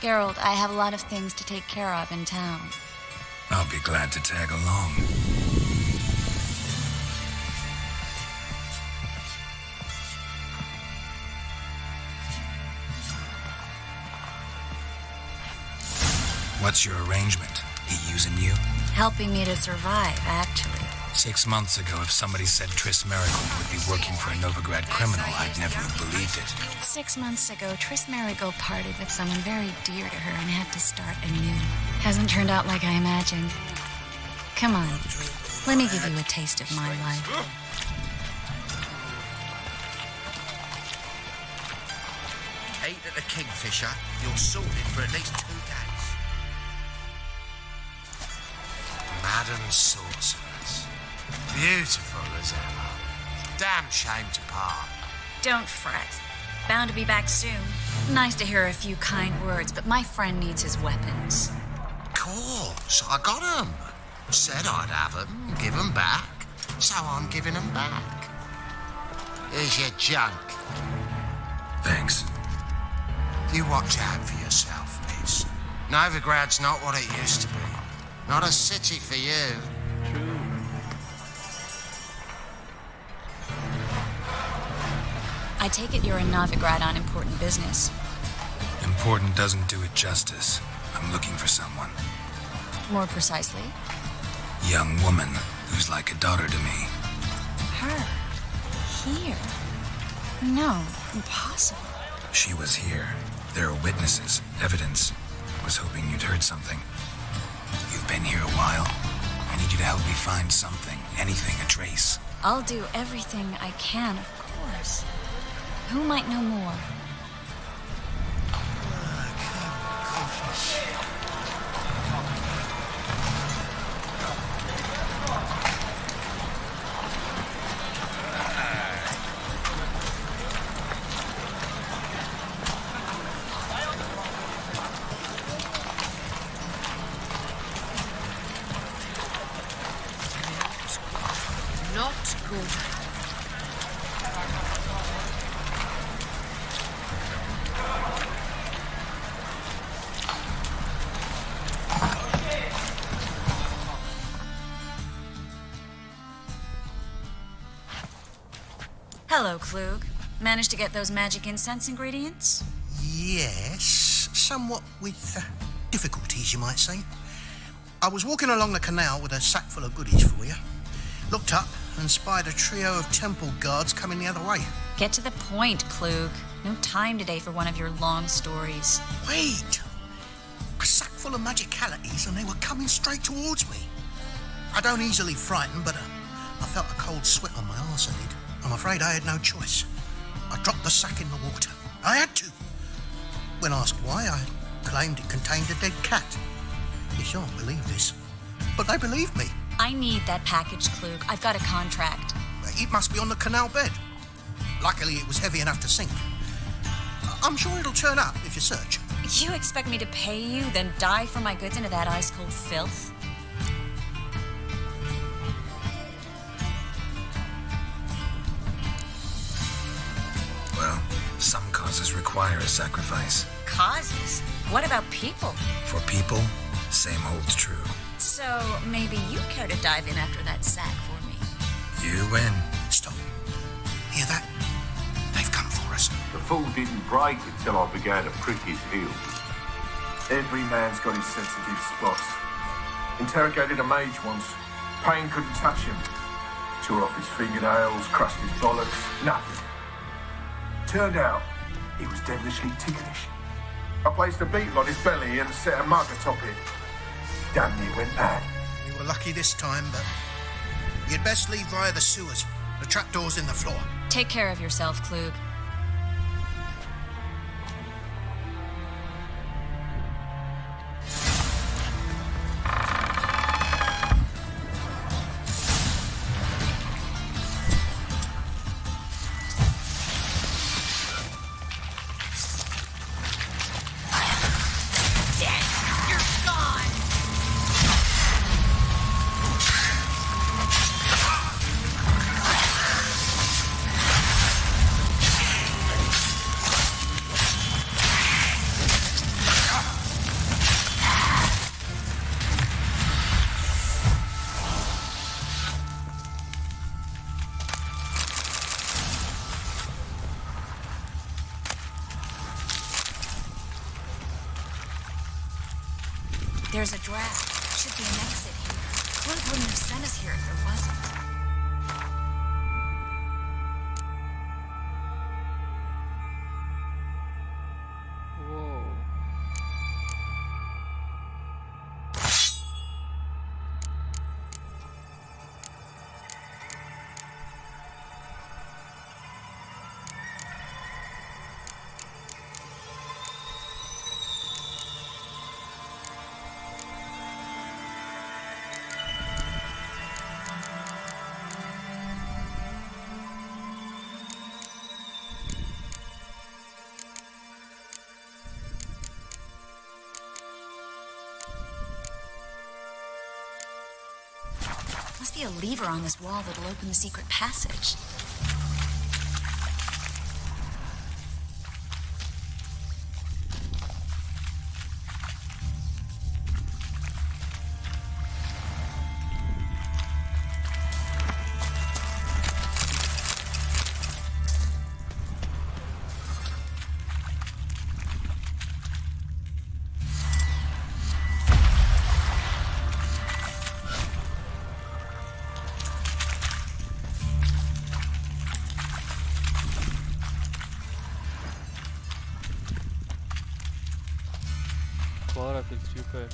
Geralt, I have a lot of things to take care of in town. I'll be glad to tag along. What's your arrangement? He using you? Helping me to survive, actually. 6 months ago, if somebody said Triss Merigold would be working for a Novigrad criminal, I'd never have believed it. 6 months ago, Triss Merigold parted with someone very dear to her and had to start anew. Hasn't turned out like I imagined. Come on, let me give you a taste of my life. Eat at the Kingfisher, you're sorted for at least 2 days. Madam Sorceress. Beautiful as ever. Damn shame to part. Don't fret. Bound to be back soon. Nice to hear a few kind words, but my friend needs his weapons. Course, I got 'em. Said I'd have 'em, give 'em back. So I'm giving 'em back. Here's your junk. Thanks. You watch out for yourself, miss. Novigrad's not what it used to be. Not a city for you. I take it you're in Novigrad on important business. Important doesn't do it justice. I'm looking for someone. More precisely? Young woman who's like a daughter to me. Her? Here? No, impossible. She was here. There are witnesses, evidence. Was hoping you'd heard something. You've been here a while. I need you to help me find something, anything, a trace. I'll do everything I can, of course. Who might know more? Not good. Hello, Klug. Managed to get those magic incense ingredients? Yes, somewhat with difficulties, you might say. I was walking along the canal with a sack full of goodies for you. Looked up and spied a trio of temple guards coming the other way. Get to the point, Klug. No time today for one of your long stories. Wait! A sack full of magicalities and they were coming straight towards me. I don't easily frighten, but I felt a cold sweat on my arse, I did. I'm afraid I had no choice. I dropped the sack in the water. I had to. When asked why, I claimed it contained a dead cat. You shan't believe this, but they believed me. I need that package, Klug. I've got a contract. It must be on the canal bed. Luckily, it was heavy enough to sink. I'm sure it'll turn up if you search. You expect me to pay you, then dive for my goods into that ice-cold filth? Well, some causes require a sacrifice. Causes? What about people? For people, same holds true. So maybe you care to dive in after that sack for me? You win. Stop. Hear that? They've come for us. The fool didn't break until I began to prick his heels. Every man's got his sensitive spots. Interrogated a mage once. Pain couldn't touch him. Tore off his fingernails, crushed his bollocks, nothing. Turned out, he was devilishly ticklish. I placed a beetle on his belly and set a mug atop it. damn near went mad. We were lucky this time, but you'd best leave via the sewers. The trapdoor's in the floor. Take care of yourself, Klug. There's a draft. Should be an exit here. Klug wouldn't have sent us here if there wasn't. Whoa. Must be a lever on this wall that'll open the secret passage. God, I feel stupid.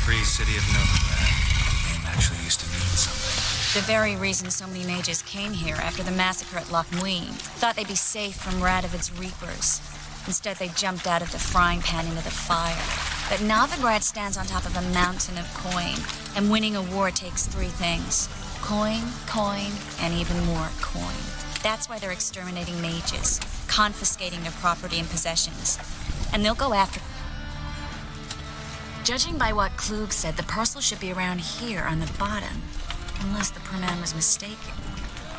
Free City of Novigrad. The name actually used to mean something. The very reason so many mages came here after the massacre at Loch Muin. Thought they'd be safe from Radovid's reapers. Instead, they jumped out of the frying pan into the fire. But Novigrad stands on top of a mountain of coin, and winning a war takes three things. Coin, coin, and even more coin. That's why they're exterminating mages, confiscating their property and possessions. And they'll go after... Judging by what Klug said, the parcel should be around here on the bottom. Unless the poor man was mistaken.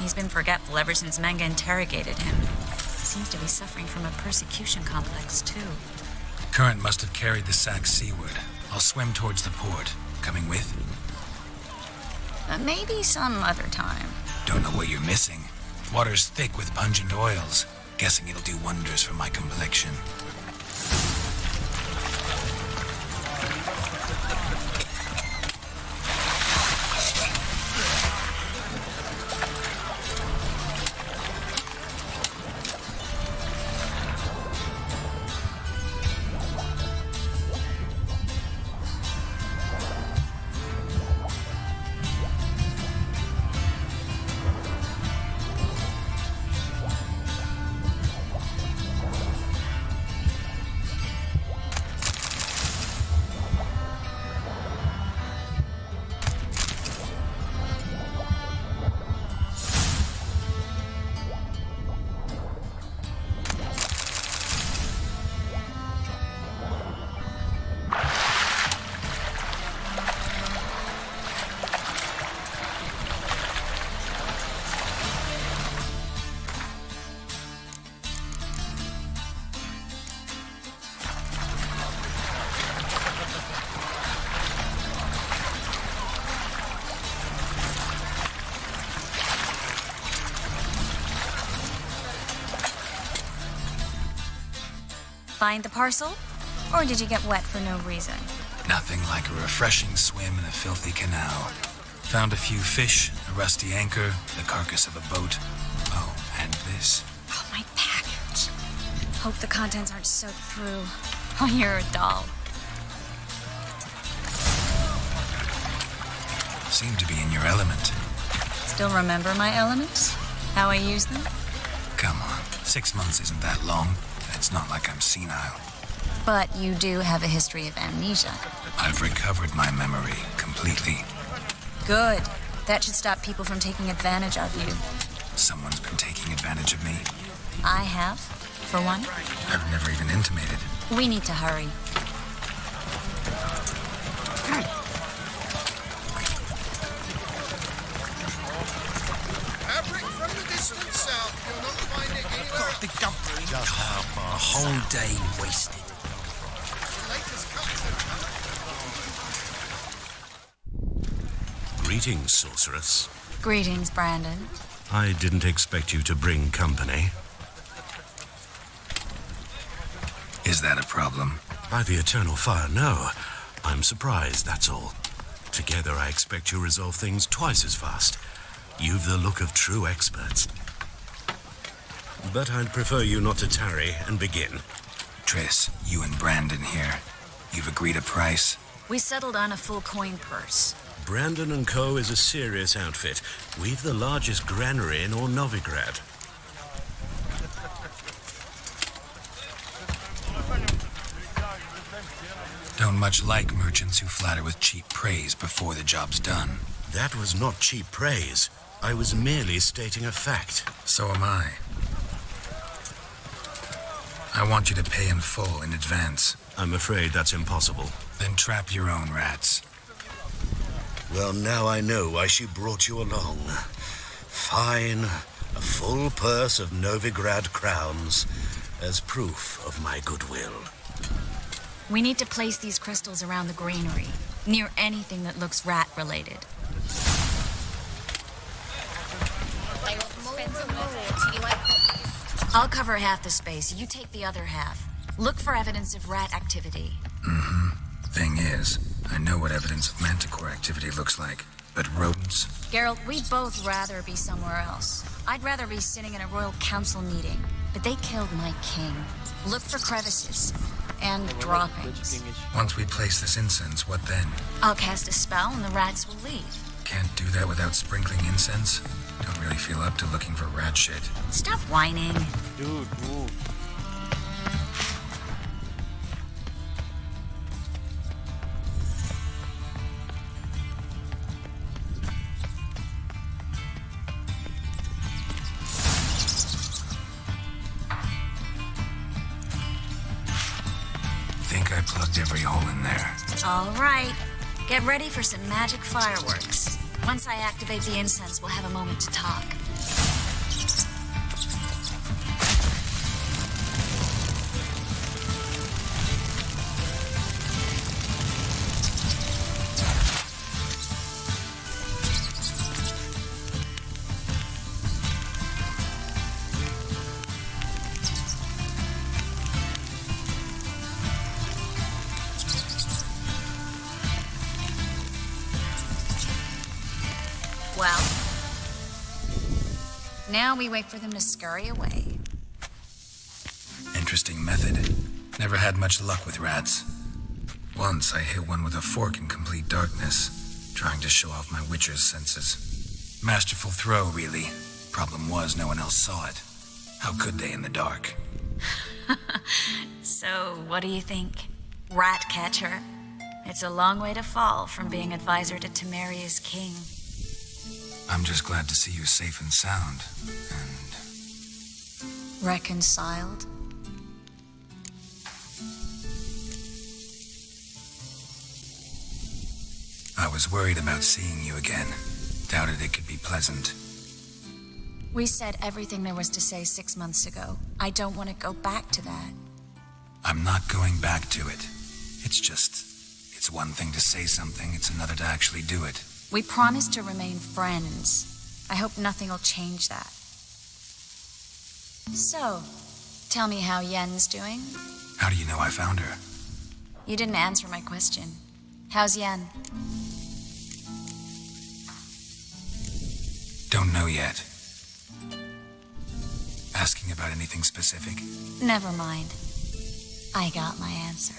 He's been forgetful ever since Menge interrogated him. Seems to be suffering from a persecution complex, too. Current must have carried the sack seaward. I'll swim towards the port. Coming with? Maybe some other time. Don't know what you're missing. Water's thick with pungent oils. Guessing it'll do wonders for my complexion. Find the parcel? Or did you get wet for no reason? Nothing like a refreshing swim in a filthy canal. Found a few fish, a rusty anchor, the carcass of a boat. Oh, and this. Oh, my package. Hope the contents aren't soaked through. Oh, you're a doll. Seem to be in your element. Still remember my elements? How I use them? Come on, 6 months isn't that long. It's not like I'm senile. But you do have a history of amnesia. I've recovered my memory completely. Good. That should stop people from taking advantage of you. Someone's been taking advantage of me. I have, for one. I've never even intimated. We need to hurry. A whole day wasted. Greetings, sorceress. Greetings, Brandon. I didn't expect you to bring company. Is that a problem? By the eternal fire, no. I'm surprised, that's all. Together, I expect you resolve things twice as fast. You've the look of true experts. But I'd prefer you not to tarry and begin. Triss, you and Brandon here. You've agreed a price? We settled on a full coin purse. Brandon & Co. is a serious outfit. We've the largest granary in all Novigrad. Don't much like merchants who flatter with cheap praise before the job's done. That was not cheap praise. I was merely stating a fact. So am I. I want you to pay in full in advance. I'm afraid that's impossible. Then trap your own rats. Well, now I know why she brought you along. Fine, a full purse of Novigrad crowns as proof of my goodwill. We need to place these crystals around the granary, near anything that looks rat-related. I'll cover half the space. You take the other half. Look for evidence of rat activity. Thing is, I know what evidence of manticore activity looks like, but rodents? Geralt, we'd both rather be somewhere else. I'd rather be sitting in a royal council meeting, but they killed my king. Look for crevices and droppings. Once we place this incense, what then? I'll cast a spell and the rats will leave. Can't do that without sprinkling incense? Don't really feel up to looking for rat shit. Stop whining. Dude, move. Think I plugged every hole in there. All right. Get ready for some magic fireworks. Once I activate the incense, we'll have a moment to talk. Well, now we wait for them to scurry away. Interesting method. Never had much luck with rats. Once I hit one with a fork in complete darkness, trying to show off my witcher's senses. Masterful throw, really. Problem was, no one else saw it. How could they in the dark? So, what do you think? Rat catcher? It's a long way to fall from being advisor to Temeria's king. I'm just glad to see you safe and sound. And Reconciled? I was worried about seeing you again. Doubted it could be pleasant. We said everything there was to say 6 months ago. I don't want to go back to that. I'm not going back to it. It's one thing to say something, it's another to actually do it. We promised to remain friends. I hope nothing will change that. So, tell me how Yen's doing. How do you know I found her? You didn't answer my question. How's Yen? Don't know yet. Asking about anything specific? Never mind. I got my answer.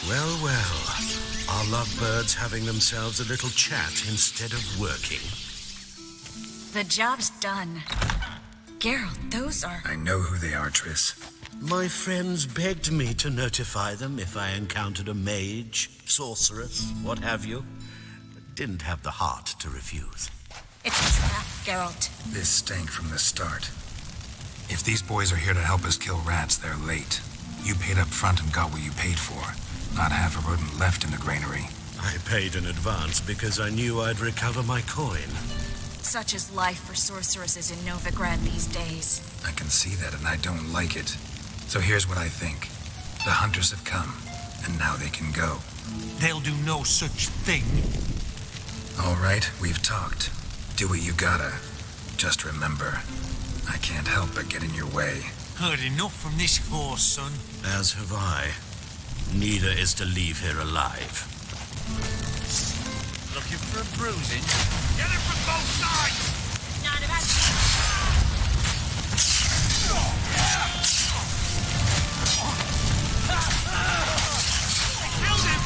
Well, well. Our lovebirds having themselves a little chat instead of working. The job's done. Geralt, those are... I know who they are, Triss. My friends begged me to notify them if I encountered a mage, sorceress, what have you. Didn't have the heart to refuse. It's a trap, Geralt. This stank from the start. If these boys are here to help us kill rats, they're late. You paid up front and got what you paid for. Not half a rodent left in the granary. I paid in advance because I knew I'd recover my coin. Such is life for sorceresses in Novigrad these days. I can see that, and I don't like it. So here's what I think. The hunters have come, and now they can go. They'll do no such thing. All right, we've talked. Do what you gotta. Just remember, I can't help but get in your way. Heard enough from this horse, son. As have I. Neither is to leave here alive. Looking for a bruising? Get it from both sides! None of us. Killed him!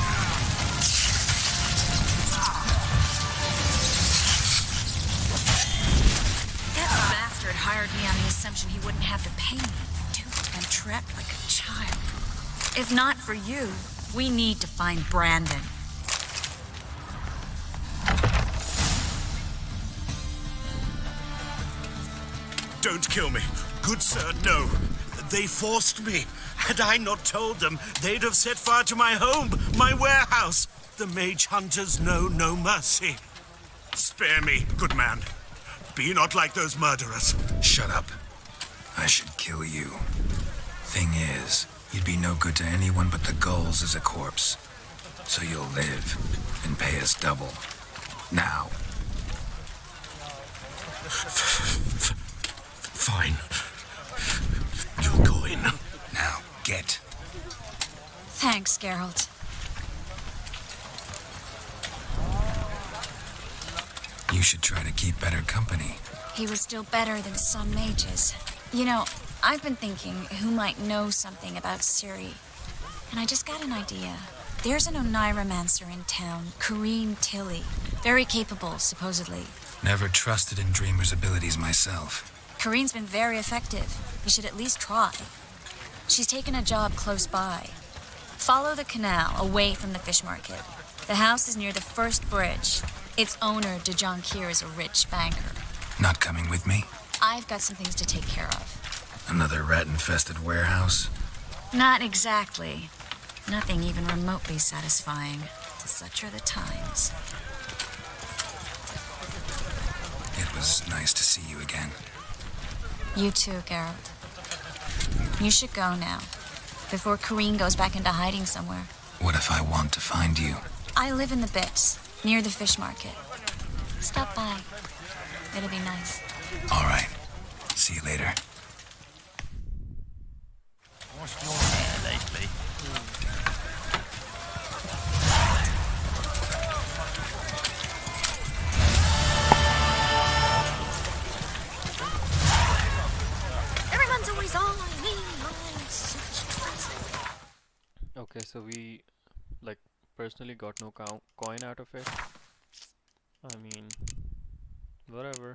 That bastard hired me on the assumption he wouldn't have to pay me. Dude, I'm trapped like a child. If not for you, we need to find Brandon. Don't kill me. Good sir, no. They forced me. Had I not told them, they'd have set fire to my home, my warehouse. The mage hunters know no mercy. Spare me, good man. Be not like those murderers. Shut up. I should kill you. Thing is, you'd be no good to anyone but the gulls as a corpse. So you'll live and pay us double. Now. Fine. You're going. Now, get. Thanks, Geralt. You should try to keep better company. He was still better than some mages. You know, I've been thinking who might know something about Ciri. And I just got an idea. There's an Oneiromancer in town, Corrine Tilly. Very capable, supposedly. Never trusted in Dreamer's abilities myself. Corrine's been very effective. You should at least try. She's taken a job close by. Follow the canal away from the fish market. The house is near the first bridge. Its owner, De Jonquier, is a rich banker. Not coming with me? I've got some things to take care of. Another rat-infested warehouse? Not exactly. Nothing even remotely satisfying. Such are the times. It was nice to see you again. You too, Geralt. You should go now, before Corrine goes back into hiding somewhere. What if I want to find you? I live in the Bits, near the fish market. Stop by. It'll be nice. All right. See you later. What's your hair lately? Everyone's always on me. Okay, so we personally got no coin out of it. I mean, whatever.